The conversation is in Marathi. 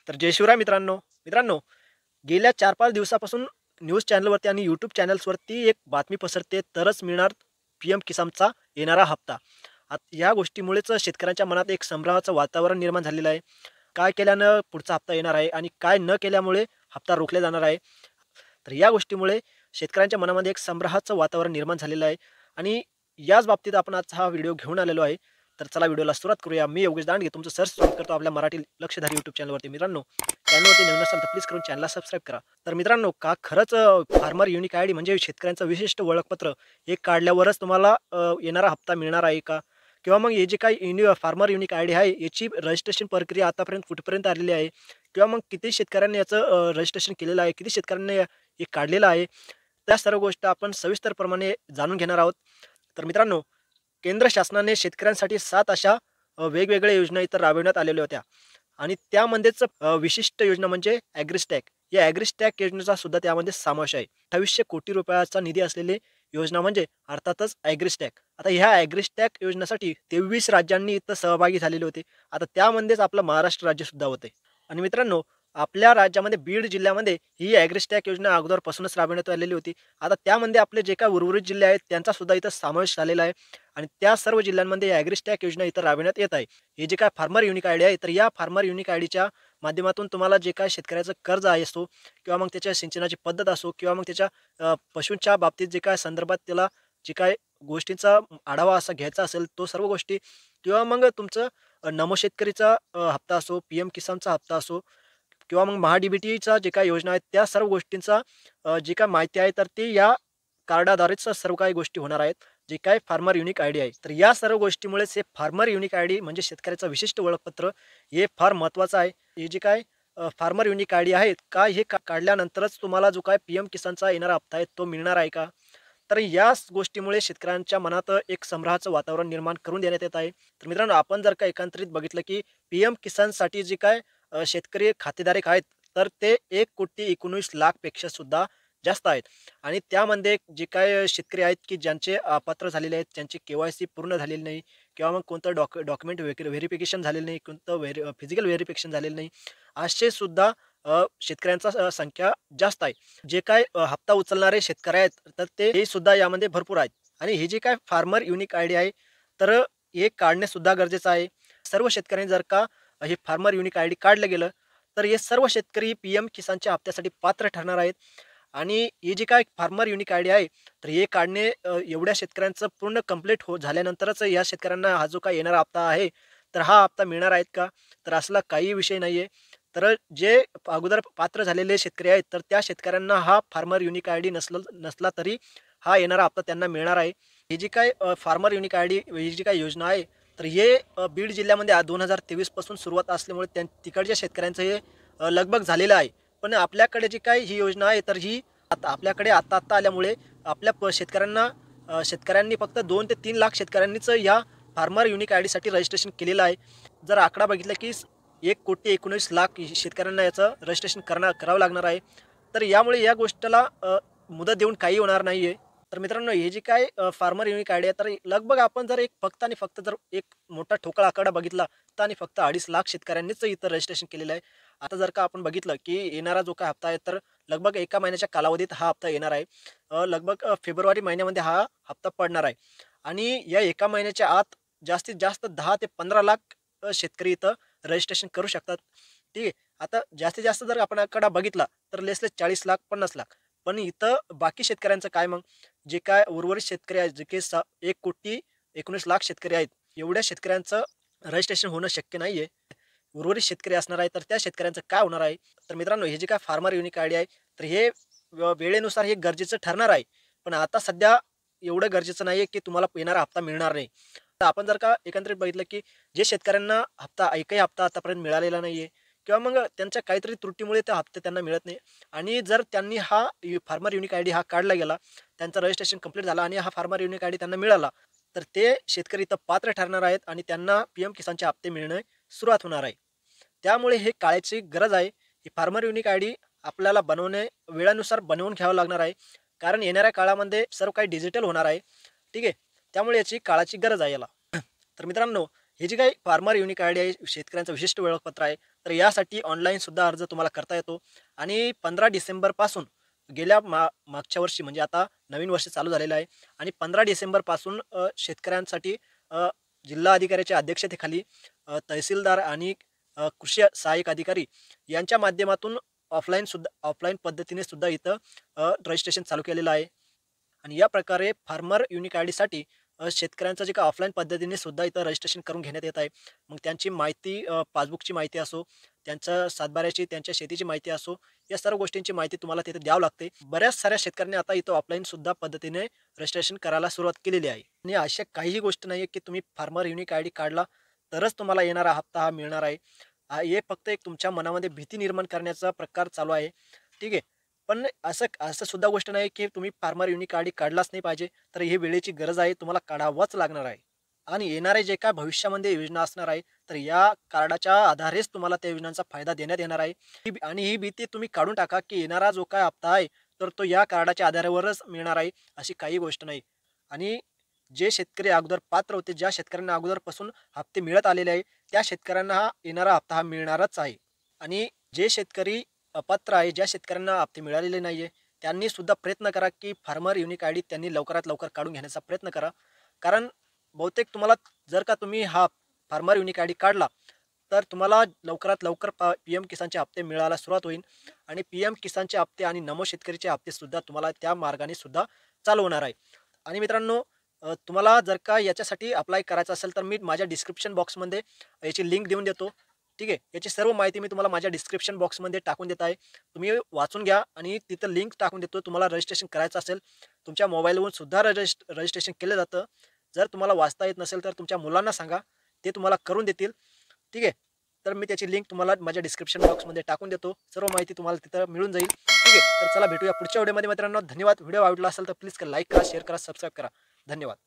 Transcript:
तर जय शिवराय मित्रांनो. मित्रांनो, गेल्या 4-5 दिवसापासून न्यूज चॅनलवरती आणि यूट्यूब चॅनल्सवरती एक बातमी पसरते, तरच मिळणार पी-एम किसानचा येणारा हप्ता. या गोष्टीमुळेच शेतकऱ्यांच्या मनात एक संभ्रमाचं वातावरण निर्माण झालेलं आहे. काय केल्यानं पुढचा हप्ता येणार आहे आणि काय न केल्यामुळे हप्ता रोखला जाणार आहे. तर या गोष्टीमुळे शेतकऱ्यांच्या मनामध्ये एक संभ्रमाचं वातावरण निर्माण झालेलं आहे आणि याच बाबतीत आपण आज हा व्हिडिओ घेऊन आलेलो आहे. तर चला व्हिडिओला सुरुवात करूया. मी योगेश दांडगे तुमचं सहर्ष स्वागत करतो आपल्या मराठी लक्षधारी यूट्यूब चॅनलवरती. मित्रांनो, चॅनलवरती नवीन असाल तर प्लीज करून चॅनलला सबस्क्राईब करा. तर मित्रांनो, का खरंच फार्मर युनिक आयडी म्हणजे शेतकऱ्यांचं विशिष्ट ओळखपत्र हे काढल्यावरच तुम्हाला येणारा हप्ता मिळणार आहे का? किंवा मग हे जे काही फार्मर युनिक आयडी आहे याची रजिस्ट्रेशन प्रक्रिया आतापर्यंत कुठपर्यंत आलेली आहे? किंवा मग किती शेतकऱ्यांनी याचं रजिस्ट्रेशन केलेलं आहे? किती शेतकऱ्यांनी हे काढलेलं आहे? त्या सर्व गोष्टी आपण सविस्तरप्रमाणे जाणून घेणार आहोत. तर मित्रांनो, केंद्र शासनाने शेतकऱ्यांसाठी 7 अशा वेगवेगळ्या योजना इथं राबविण्यात आलेल्या होत्या आणि त्यामध्येच विशिष्ट योजना म्हणजे ॲग्रिस्टॅक. या ॲग्रिस्टॅक योजनेचा सुद्धा त्यामध्ये समावेश आहे. 2800 कोटी रुपयाचा निधी असलेली योजना म्हणजे अर्थातच ॲग्रिस्टॅक. आता ह्या ॲग्रिस्टॅक योजनेसाठी 23 राज्यांनी इथं सहभागी झालेले होते. आता त्यामध्येच आपलं महाराष्ट्र राज्यसुद्धा होते. आणि मित्रांनो, आपल्या राज्यामध्ये बीड जिल्ह्यामध्ये ही ॲग्रिस्टॅक योजना अगोदरपासूनच राबविण्यात आलेली होती. आता त्यामध्ये आपले जे काही उर्वरित जिल्हे आहेत त्यांचा सुद्धा इथं समावेश झालेला आहे आणि त्या सर्व जिल्ह्यांमध्ये ॲग्रिस्टॅक योजना इथं राबविण्यात येत आहे. हे जे काय फार्मर युनिक आयडी आहे, तर या फार्मर युनिक आयडीच्या माध्यमातून तुम्हाला जे काही शेतकऱ्याचं कर्ज आहे असो किंवा मग त्याच्या सिंचनाची पद्धत असो किंवा मग त्याच्या पशूंच्या बाबतीत जे काय संदर्भात त्याला जे काय गोष्टींचा आढावा असा घ्यायचा असेल, तो सर्व गोष्टी किंवा मग तुमचं नमो शेतकरीचा हप्ता असो, पी-एम किसानचा हप्ता असो किंवा मग महा-डी-बी-टीचा जे काही योजना आहेत, त्या सर्व गोष्टींचा जी काही माहिती आहे, तर ती या कार्डाद्वारेच सर्व काही गोष्टी होणार आहेत, जे काही फार्मर युनिक आयडी आहे. तर या सर्व गोष्टीमुळेच हे फार्मर युनिक आयडी म्हणजे शेतकऱ्याचं विशिष्ट ओळखपत्र हे फार महत्त्वाचं आहे. हे जे काय फार्मर युनिक आयडी आहेत का हे काढल्यानंतरच तुम्हाला जो काय पी-एम किसानचा येणारा हप्ता आहे, तो मिळणार आहे का? तर याच गोष्टीमुळे शेतकऱ्यांच्या मनात एक संभ्रमाचं वातावरण निर्माण करून देण्यात येत आहे. तर मित्रांनो, आपण जर का एकंदरीत बघितलं की पी-एम किसानसाठी जे काय शेतकरी खातेधारक आहेत, तर ते 1,19,00,000 पेक्षा सुद्धा जास्त आहेत आणि त्यामध्ये जे काही शेतकरी आहेत की ज्यांचे अपात्र झालेले आहेत, ज्यांची के-वाय-सी पूर्ण झालेली नाही किंवा मग कोणतं डॉक्युमेंट व्हेरिफिकेशन झालेलं नाही, कोणतं फिजिकल व्हेरिफिकेशन झालेलं नाही, असे सुद्धा शेतकऱ्यांचा संख्या जास्त आहे. जे काय हप्ता उचलणारे शेतकरी आहेत, तर हे सुद्धा यामध्ये भरपूर आहेत आणि हे जे काय फार्मर युनिक आयडी आहे, तर हे काढणे सुद्धा गरजेचं आहे. सर्व शेतकऱ्यांनी जर का हे फार्मर युनिक आयडी काढलं गेलं, तर हे सर्व शेतकरी पी-एम किसानच्या हप्त्यासाठी पात्र ठरणार आहेत आणि हे जे काय फार्मर युनिक आयडी आहे, तर हे काढणे एवढ्या शेतकऱ्यांचं पूर्ण कंप्लीट झाल्यानंतरच या शेतकऱ्यांना हा जो काही येणारा हप्ता आहे, तर हा हप्ता मिळणार आहेत का? तर असला काही विषय नाहीये. तर जे अगोदर पात्र झालेले शेतकरी आहेत, तर त्या शेतकऱ्यांना हा फार्मर युनिक आयडी नसला तरी हा येणारा हप्ता त्यांना मिळणार आहे. ही जी काही फार्मर युनिक आयडी ही जी काही योजना आहे, तर हे बीड जिल्ह्यामध्ये 2023 पासून सुरुवात असल्यामुळे तिकडच्या शेतकऱ्यांचं हे लगबग झालेलं आहे. पण आपल्याकडे जी काही ही योजना आहे, तर ही आता आपल्याकडे आत्ता आल्यामुळे आपल्या शेतकऱ्यांना शेतकऱ्यांनी फक्त 2 ते 3 लाख शेतकऱ्यांनीच या फार्मर युनिक आयडीसाठी रजिस्ट्रेशन केलेलं आहे. जर आकडा बघितला की 1,19,00,000 शेतकऱ्यांना याचं रजिस्ट्रेशन करावं लागणार आहे. तर यामुळे या गोष्टीला मुदत देऊन काही होणार नाहीये. तर मित्रांनो, हे जे काय फार्मर युनिक आयडी आहे, तर लगभग आपण जर फक्त आणि फक्त जर एक मोठा ठोकळा आकडा बघितला, तर आणि फक्त 2.5 लाख शेतकऱ्यांनीच इथं रजिस्ट्रेशन केलेलं आहे. आता जर का आपण बघितलं, की येणारा जो काही हप्ता आहे, तर लगभग 1 महिन्याच्या कालावधीत हा हप्ता येणार आहे. लगभग फेब्रुवारी महिन्यामध्ये हा हप्ता पडणार आहे आणि या 1 महिन्याच्या आत जास्तीत जास्त 10 ते 15 लाख शेतकरी इथं रजिस्ट्रेशन करू शकतात. ठीक आहे. आता जास्तीत जास्त जर आपण आकडा बघितला, तर लेस 40 लाख, 50 लाख. पण इथं बाकी शेतकऱ्यांचं काय मग? जे काय उर्वरित शेतकरी आहेत, जे की 1,19,00,000 शेतकरी आहेत, एवढ्या शेतकऱ्यांचं रजिस्ट्रेशन होणं शक्य नाहीये. उर्वरित शेतकरी असणार आहे, तर त्या शेतकऱ्यांचं काय होणार आहे? तर मित्रांनो, हे जे काय फार्मर युनिक आयडी आहे, तर हे वेळेनुसार हे गरजेचं ठरणार आहे. पण आता सध्या एवढं गरजेचं नाहीये, की तुम्हाला येणारा हप्ता मिळणार नाही. तर आपण जर का एकंदरीत बघितलं, की जे शेतकऱ्यांना एकही हप्ता आतापर्यंत मिळालेला नाहीये किंवा मग त्यांच्या काहीतरी त्रुटीमुळे ते हप्ते त्यांना मिळत नाही आणि जर त्यांनी हा फार्मर युनिक आयडी हा काढला गेला, त्यांचं रजिस्ट्रेशन कंप्लीट झालं आणि हा फार्मर युनिक आयडी त्यांना मिळाला, तर ते शेतकरी इथं पात्र ठरणार आहेत आणि त्यांना पी-एम किसानचे हप्ते मिळणे सुरुवात होणार आहे. त्यामुळे हे काळाची गरज आहे. ही फार्मर युनिक आयडी आपल्याला वेळानुसार बनवून घ्यावं लागणार आहे. कारण येणाऱ्या काळामध्ये सर्व काही डिजिटल होणार आहे. ठीक आहे. त्यामुळे याची काळाची गरज आहे याला. तर मित्रांनो, हे जे काही फार्मर युनिक आयडी आहे, शेतकऱ्यांचं विशिष्ट ओळखपत्र आहे. तर यासाठी ऑनलाईनसुद्धा अर्ज तुम्हाला करता येतो आणि 15 डिसेंबरपासून मागच्या वर्षी म्हणजे आता नवीन वर्ष चालू झालेलं आहे आणि 15 डिसेंबरपासून शेतकऱ्यांसाठी अ, जिल्हा अधिकाऱ्याच्या अध्यक्षतेखाली तहसीलदार आणि कृषी सहाय्यक अधिकारी यांच्या माध्यमातून ऑफलाईन पद्धतीने सुद्धा इथं रजिस्ट्रेशन चालू केलेलं आहे. आणि या प्रकारे फार्मर युनिक आयडीसाठी शेतकऱ्यांचं जे काही ऑफलाईन पद्धतीने सुद्धा इथं रजिस्ट्रेशन करून घेण्यात येत आहे. मग त्यांची माहिती पासबुकची माहिती असो, त्यांच्या सातबाऱ्याची, त्यांच्या शेतीची माहिती असो, या सर्व गोष्टींची माहिती तुम्हाला तिथे द्यावं लागते. बऱ्याच साऱ्या शेतकऱ्यांनी आता इथं ऑफलाईन सुद्धा पद्धतीने रजिस्ट्रेशन करायला सुरुवात केलेली आहे. आणि अशा काहीही गोष्ट नाही आहे, की तुम्ही फार्मर युनिक आयडी काढला तरच तुम्हाला येणारा हप्ता हा मिळणार आहे. हे फक्त एक तुमच्या मनामध्ये भीती निर्माण करण्याचा प्रकार चालू आहे. ठीक आहे. पण असं असं सुद्धा गोष्ट नाही की तुम्ही फार्मर युनिक आयडी काढलाच नाही पाहिजे. तर ही वेळेची गरज आहे. तुम्हाला काढावाच लागणार आहे. आणि येणारे जे काय भविष्यामध्ये योजना असणार आहे, तर या कार्डाच्या आधारेच तुम्हाला त्या योजनांचा फायदा देण्यात येणार आहे. आणि ही भीती तुम्ही काढून टाका, की येणारा जो काय हप्ता आहे, तर तो या कार्डाच्या आधारावरच मिळणार आहे, अशी काही गोष्ट नाही. आणि जे शेतकरी अगोदर पात्र होते, ज्या शेतकऱ्यांना अगोदरपासून हप्ते मिळत आलेले आहे, त्या शेतकऱ्यांना हा येणारा हप्ता हा मिळणारच आहे. आणि जे शेतकरी अपात्र आहे, ज्या शेतकऱ्यांना हप्ते मिळालेले नाहीये, त्यांनी सुद्धा प्रयत्न करा, की फार्मर युनिक आयडी त्यांनी लवकरात लवकर काढून घेण्याचा प्रयत्न करा. कारण बहुतेक तुम्हाला जर का तुम्ही हा फार्मर युनिक आयडी काढला, तर तुम्हाला लवकरात लवकर पीएम किसानचे हप्ते मिळायला सुरुवात होईल आणि पीएम किसानचे हप्ते आणि नमो शेतकरीचे हप्ते सुद्धा तुम्हाला त्या मार्गाने सुद्धा चालू होणार आहे. आणि मित्रांनो, तुम्हाला जर का याच्यासाठी अप्लाय करायचं असेल, तर मी माझ्या डिस्क्रिप्शन बॉक्समध्ये याची लिंक देऊन देतो. ठीक आहे. याची सर्व माहिती मी तुम्हाला माझ्या डिस्क्रिप्शन बॉक्समध्ये टाकून देत आहे. तुम्ही वाचून घ्या आणि तिथं लिंक टाकून देतो. तुम्हाला रजिस्ट्रेशन करायचं असेल, तुमच्या मोबाईलवरून सुद्धा रजिस्ट्रेशन केलं जातं. जर तुम्हाला वाचता येत नसेल, तर तुमच्या मुलांना सांगा, ते तुम्हाला करून देतील. ठीक आहे. तर मी त्याची लिंक तुम्हाला माझ्या डिस्क्रिप्शन बॉक्समध्ये टाकून देतो. सर्व माहिती तुम्हाला तिथं मिळून जाईल. ठीक आहे. तर चला भेटूया पुढच्या व्हिडिओमध्ये मित्रांनो. धन्यवाद. व्हिडिओ आवडला असेल तर प्लीज लाईक करा, शेअर करा, सबस्क्राईब करा. धन्यवाद.